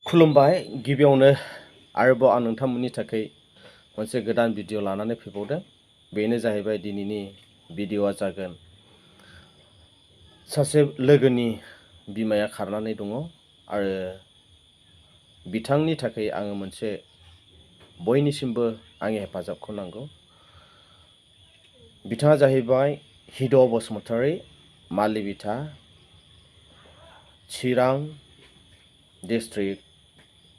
खुलुमबाय गिबियावनो आरोबाव आं नोंथांमोननि थाखाय मोनसे गोदान भिडिअ लानानै फैबावदों। बेनो जाहैबाय दिनैनि भिडिअआ जागोन सासे लोगोनि बिमाया खारनानै दङ आरो बिथांनि थाखाय आङो मोनसे बयनिसिमबो आंनि हेफाजाबखौ नांगौ। बिथाङा जाहैबाय हिद' बसुमतारी, मालिविटा, चिरां डिस्ट्रिक्ट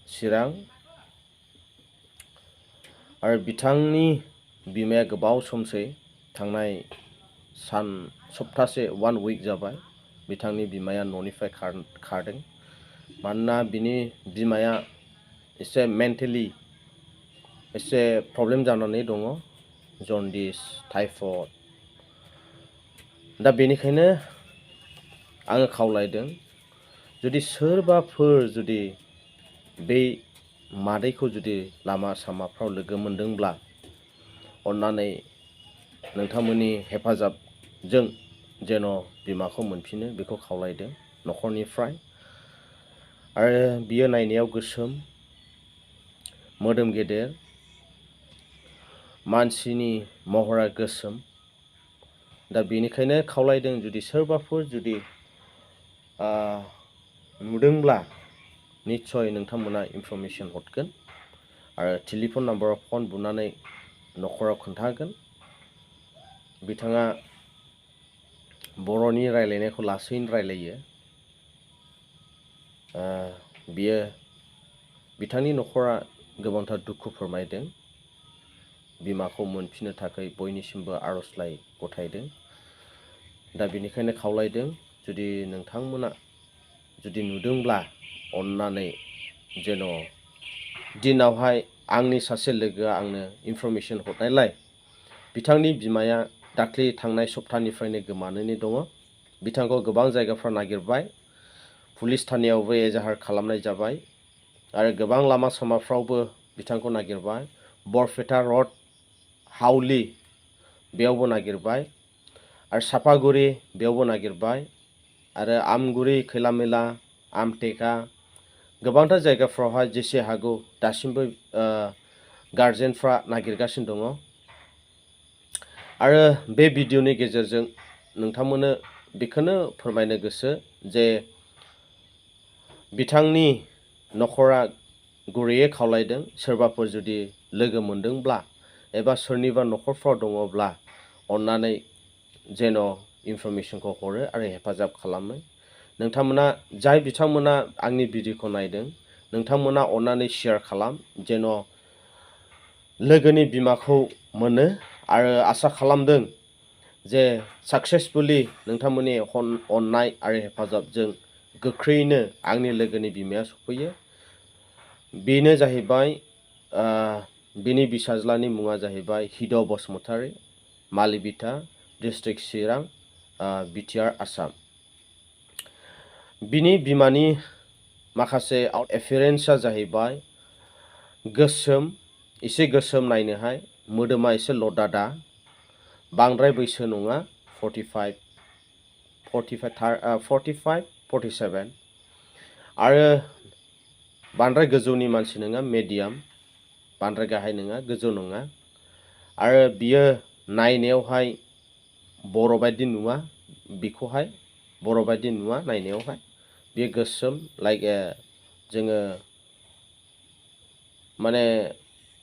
चिरां। आरो बिथांनि बिमाया गोबाव समसै थांनाय सप्तासे 1 week जाबाय बिथांनि बिमाया न'निफ्राय खारदों। मानोना बिनि बिमाया एसे मेन्टेलि एसे प्रब्लेम जानानै दङ, जन्डिस, टाइफयड। दा बेनिखायनो आङो खावलायदों जुदि सोरबाफोर जुदि बे मादैखौ जुदि लामा सामाफ्राव लोगो मोनदोंब्ला अन्नानै नोंथांमोननि हेफाजाबजों जेन' बिमाखौ मोनफिनो बेखौ खावलायदों न'खरनिफ्राय। आरो बियो नायनायाव गोसोम, मोदोम गेदेर, मानसिनि महरा गोसोम। दा बेनिखायनो खावलायदों जुदि सोरबाफोर जुदि नुदोंब्ला निस्सय नोंथांमोना इनफरमेसन हरगोन आरो टेलिफन नाम्बाराव फन बुनानै न'खराव खोन्थागोन। बिथाङा बर'नि रायलायनायखौ लासैनो रायलायो। बिथांनि न'खरा गोबांथार दुखु फोरमायदों। बिमाखौ मोनफिननो थाखाय बयनिसिमबो आर'जलाइ गथायदों। दा बेनिखायनो खावलायदों जुदि नोंथांमोना जुदि नुदोंब्ला अन्नानै जेन' दिनावहाय आंनि सासे लोगोआ आंनो इनफरमेसन हरनायलाय बिथांनि बिमाया दाख्लै थांनाय सप्तानिफ्रायनो गोमानानै दङ। बिथांखौ गोबां जायगाफ्राव नागिरबाय, पुलिस थानायावबो एजाहार खालामनाय जाबाय आरो गोबां लामा सामाफ्रावबो बिथांखौ नागिरबाय। बरपेटा रड, हावलि बेयावबो नागिरबाय आरो सापागुरि बेयावबो नागिरबाय आरो आमगुरि, खैलामैला, आमटेका गोबांथार जायगाफ्रावहाय जेसे हागौ दासिमबो गार्जेनफ्रा नागिरगासिनो दङ। आरो बे भिडिअनि गेजेरजों नोंथांमोननो बेखौनो फोरमायनो गोसो जे बिथांनि न'खरा गुरैयै खावलायदों सोरबाफोर जुदि लोगो मोनदोंब्ला एबा सोरनिबा न'खरफ्राव दङब्ला अन्नानै जेन' इनफरमेसनखौ हरो आरो हेफाजाब खालामो। नोंथांमोना जाय बिथांमोना आंनि भिडिअखौ नायदों नोंथांमोना अन्नानै शेयार खालाम जेन' लोगोनि बिमाखौ मोनो आरो आसा खालामदों जे साक्सेसफुलि नोंथांमोननि अननाय आरो हेफाजाबजों गोख्रैयैनो आंनि लोगोनि बिमाया सफैयो। बेनो जाहैबाय बिनि बिसाज्लानि मुङा जाहैबाय हिद' बसुमतारी, मालिविटा, डिस्ट्रिक्ट चिरां, बिटिआर आसाम। बिनि बिमानि माखासे एपियारेन्सआ जाहैबाय गोसोम, एसे गोसोम नायनोहाय, मोदोमा एसे लदादा, बांद्राय बैसो नङा, 45, 47 आरो बांद्राय गोजौनि मानसि नङा, मेडियाम, बांद्राय गाहाय नङा, गोजौ नङा। आरो बियो नायनायावहाय बर' बायदि नुवा, बिखौहाय बर' बायदि नुवा नायनायावहाय। बियो गोसोम लाइक जोङो माने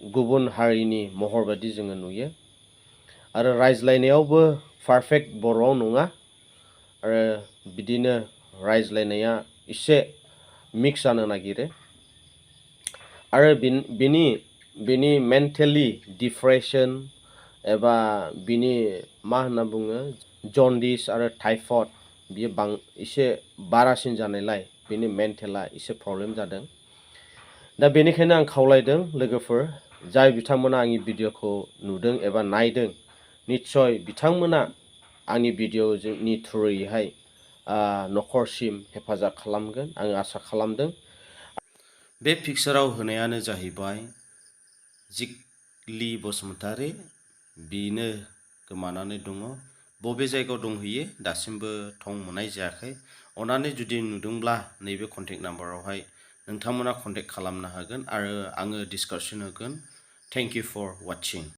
गुबुन हारिनि महर बायदि जोङो नुयो। आरो रायज्लायनायावबो पारफेक्ट बर'आव नङा आरो बिदिनो रायज्लायनाया एसे मिक्स जानो नागिरो। आरो बिनि मेन्टेलि डिप्रेसन एबा बिनि मा होनना बुङो जन्डिस आरो टाइफयड बियो एसे बारासिन जानायलाय बिनि मेन्टेला एसे प्रब्लेम जादों। दा बेनिखायनो आं खावलायदों लोगोफोर जाय बिथांमोना आंनि भिडिअखौ नुदों एबा नायदों निस्सय बिथांमोना आंनि भिडिअनि थ्रुयैहाय न'खरसिम हेफाजाब खालामगोन आं आसा खालामदों। बे पिक्साराव होनायानो जाहैबाय जिग्लि बसुमतारी, बिनो गोमानानै दङ। बबे जायगायाव दंहैयो दासिमबो थं मोननाय जायाखै। अन्नानै जुदि नुदोंब्ला नैबे कन्टेक्ट नाम्बारावहाय नोंथांमोना कन्टेक्ट खालामनो हागोन आरो आङो डिसकासन होगोन। Thank you for वाचिं।